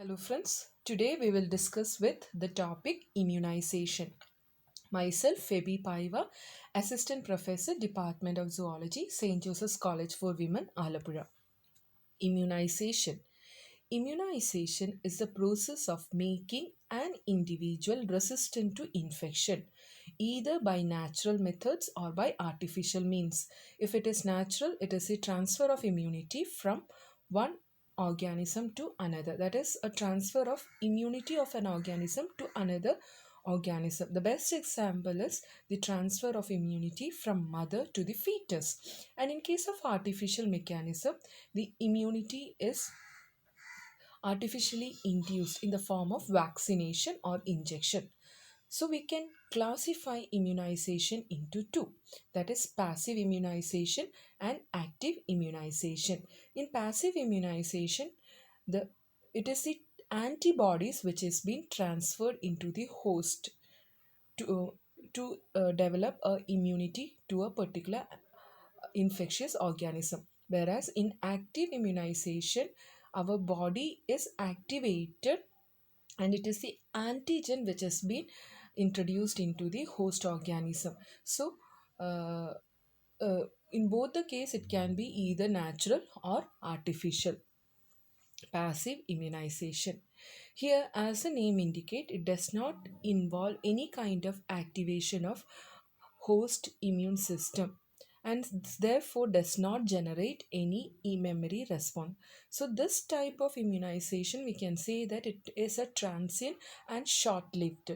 Hello friends, today we will discuss with the topic immunization. Myself Febi Paiva, Assistant Professor, Department of Zoology, St. Joseph's College for Women, Alapura. Immunization. Immunization is the process of making an individual resistant to infection, either by natural methods or by artificial means. If it is natural, it is a transfer of immunity from one organism to another. That is a transfer of immunity of an organism to another organism. The best example is the transfer of immunity from mother to the fetus. And in case of artificial mechanism, the immunity is artificially induced in the form of vaccination or injection. So we can classify immunization into two, that is passive immunization and active immunization. In passive immunization, the it is the antibodies which is being transferred into the host to develop a immunity to a particular infectious organism. Whereas in active immunization, our body is activated and it is the antigen which has been introduced into the host organism. So, uh, uh, in both the case, it can be either natural or artificial. Passive immunization. Here, as the name indicate, it does not involve any kind of activation of host immune system and therefore does not generate any memory response. So this type of immunization, we can say that it is a transient and short-lived,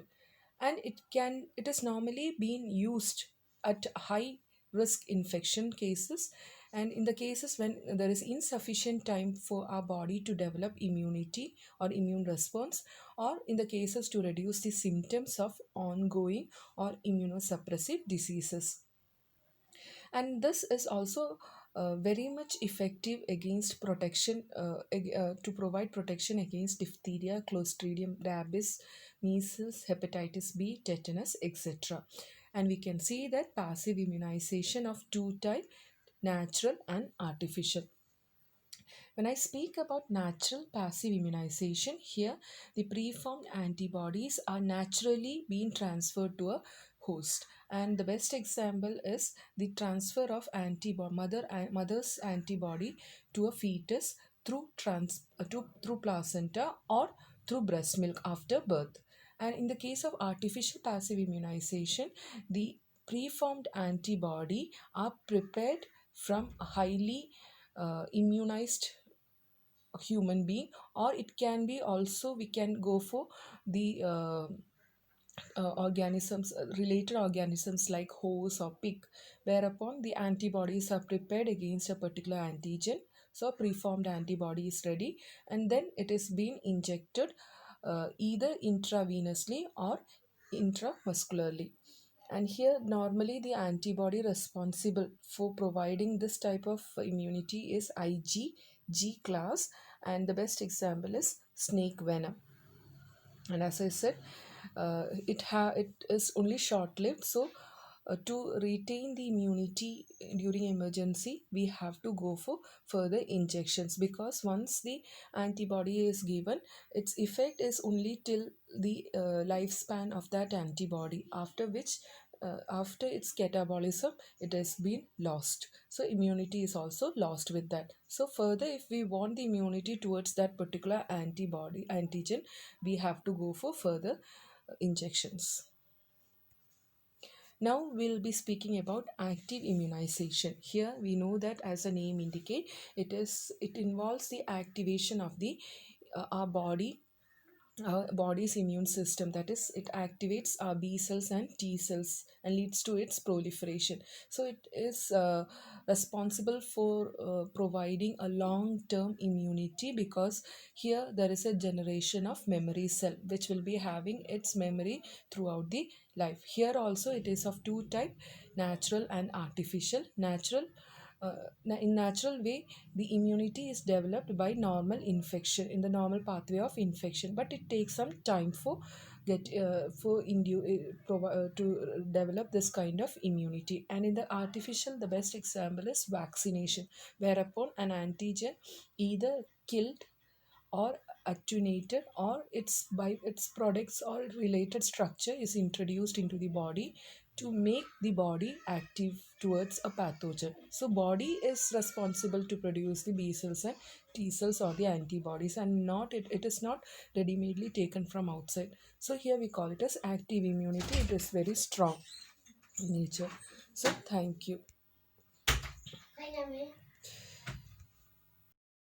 and it is normally being used at high risk infection cases, and in the cases when there is insufficient time for our body to develop immunity or immune response, or in the cases to reduce the symptoms of ongoing or immunosuppressive diseases. And this is also very much effective against protection to provide protection against diphtheria, clostridium, rabies, measles, hepatitis B, tetanus, etc. And we can see that passive immunization of two type, natural and artificial. When I speak about natural passive immunization, here the preformed antibodies are naturally being transferred to a host. And the best example is the transfer of mother's antibody to a fetus through placenta or through breast milk after birth. And in the case of artificial passive immunization, the preformed antibody are prepared from highly immunized human being, or it can be also we can go for the organisms related organisms like horse or pig, whereupon the antibodies are prepared against a particular antigen. So a preformed antibody is ready, and then it is being injected either intravenously or intramuscularly. And here normally the antibody responsible for providing this type of immunity is IgG class, and the best example is snake venom. And as I said, it is only short lived. So to retain the immunity during emergency, we have to go for further injections, because once the antibody is given, its effect is only till the lifespan of that antibody, after which after its catabolism it has been lost. So immunity is also lost with that. So further, if we want the immunity towards that particular antibody antigen, we have to go for further injections. Now we'll be speaking about active immunization. Here we know that, as the name indicate, it involves the activation of the our body's immune system. That is, it activates our B cells and T cells and leads to its proliferation. So it is responsible for providing a long term immunity, because here there is a generation of memory cell which will be having its memory throughout the life. Here also it is of two type, natural and artificial. In natural way, the immunity is developed by normal infection, in the normal pathway of infection, but it takes some time for to develop this kind of immunity. And in the artificial, the best example is vaccination, whereupon an antigen either killed or attenuated or its by its products or related structure is introduced into the body to make the body active towards a pathogen. So body is responsible to produce the B cells and T cells or the antibodies, and not it is not ready-madely taken from outside. So here we call it as active immunity. It is very strong in nature. So thank you.